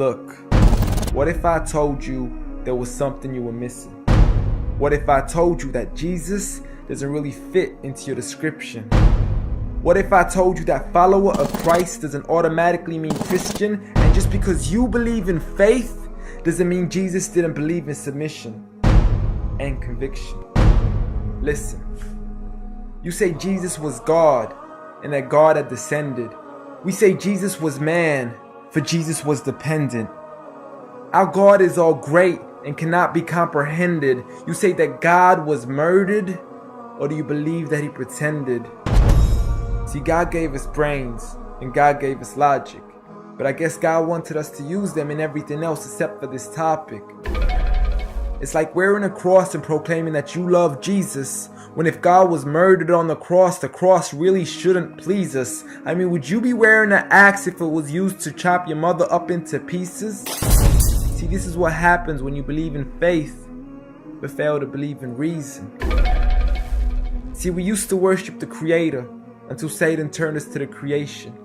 Look, what if I told you there was something you were missing? What if I told you that Jesus doesn't really fit into your description? What if I told you that follower of Christ doesn't automatically mean Christian, and just because you believe in faith doesn't mean Jesus didn't believe in submission and conviction? Listen, you say Jesus was God and that God had descended. We say Jesus was man, for Jesus was dependent. Our God is all great and cannot be comprehended. You say that God was murdered, or do you believe that he pretended? See, God gave us brains and God gave us logic, but I guess God wanted us to use them in everything else except for this topic. It's like wearing a cross and proclaiming that you love Jesus, when if God was murdered on the cross really shouldn't please us. I mean, would you be wearing an axe if it was used to chop your mother up into pieces? See, this is what happens when you believe in faith, but fail to believe in reason. See, we used to worship the Creator until Satan turned us to the creation.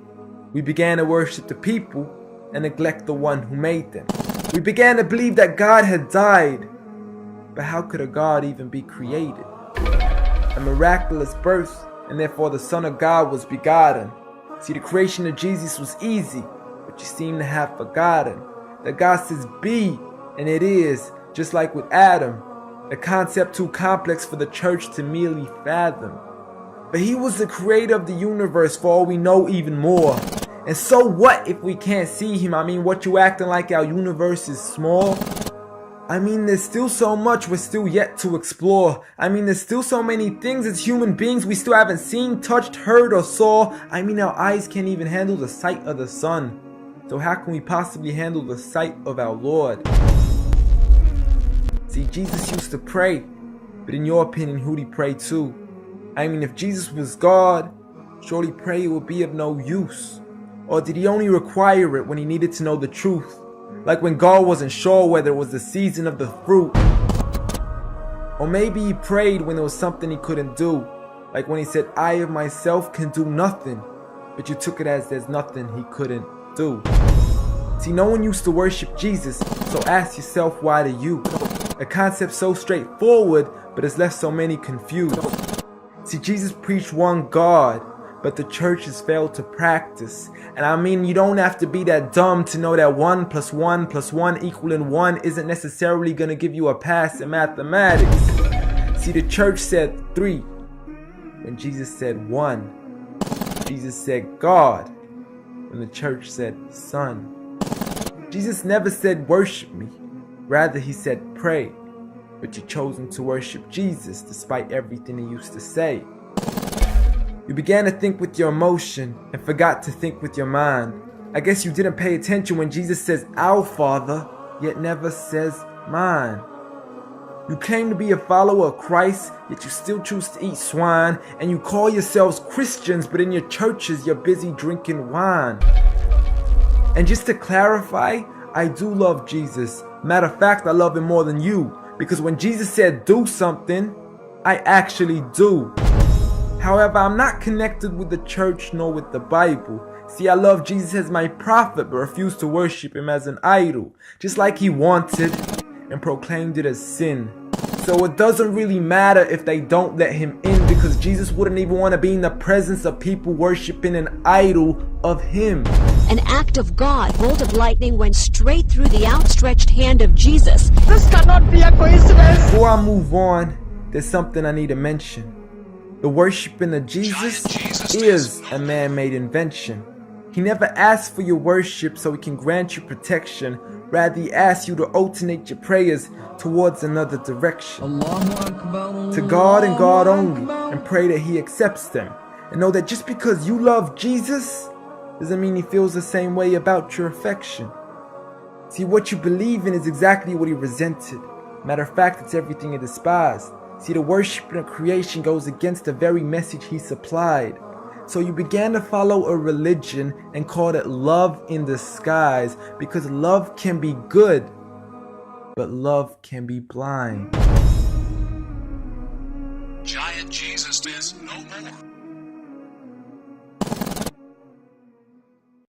We began to worship the people and neglect the one who made them. We began to believe that God had died, but how could a God even be created? A miraculous birth, and therefore the Son of God was begotten. See, the creation of Jesus was easy, but you seem to have forgotten that God says be, and it is, just like with Adam, a concept too complex for the church to merely fathom. But he was the creator of the universe, for all we know, even more. And so what if we can't see him? I mean, what, you acting like our universe is small? I mean, there's still so much we're still yet to explore. I mean, there's still so many things as human beings we still haven't seen, touched, heard, or saw. I mean, our eyes can't even handle the sight of the sun. So how can we possibly handle the sight of our Lord? See, Jesus used to pray, but in your opinion, who'd he pray to? I mean, if Jesus was God, surely prayer would be of no use. Or did he only require it when he needed to know the truth? Like when God wasn't sure whether it was the season of the fruit. Or maybe he prayed when there was something he couldn't do. Like when he said, I of myself can do nothing. But you took it as there's nothing he couldn't do. See, no one used to worship Jesus, so ask yourself, why do you? A concept so straightforward, but has left so many confused. See, Jesus preached one God, but the church has failed to practice. And I mean, you don't have to be that dumb to know that 1 + 1 + 1 equaling 1 isn't necessarily going to give you a pass in mathematics. See, the church said 3, when Jesus said 1. Jesus said God, when the church said Son. Jesus never said worship me, rather he said pray. But you've chosen to worship Jesus despite everything he used to say. You began to think with your emotion and forgot to think with your mind. I guess you didn't pay attention when Jesus says our Father, yet never says mine. You claim to be a follower of Christ, yet you still choose to eat swine. And you call yourselves Christians, but in your churches you're busy drinking wine. And just to clarify, I do love Jesus. Matter of fact, I love him more than you. Because when Jesus said do something, I actually do. However, I'm not connected with the church nor with the Bible. See, I love Jesus as my prophet, but refuse to worship him as an idol, just like he wanted and proclaimed it as sin. So it doesn't really matter if they don't let him in, because Jesus wouldn't even want to be in the presence of people worshiping an idol of him. An act of God, bolt of lightning went straight through the outstretched hand of Jesus. This cannot be a coincidence. Before I move on, there's something I need to mention. The worshiping of Jesus is a man-made invention. He never asked for your worship so he can grant you protection. Rather, he asks you to alternate your prayers towards another direction. To God and God only, and pray that he accepts them. And know that just because you love Jesus doesn't mean he feels the same way about your affection. See, what you believe in is exactly what he resented. Matter of fact, it's everything he despised. See, the worshiping of creation goes against the very message he supplied. So you began to follow a religion and called it love in disguise, because love can be good, but love can be blind. Giant Jesus is no more.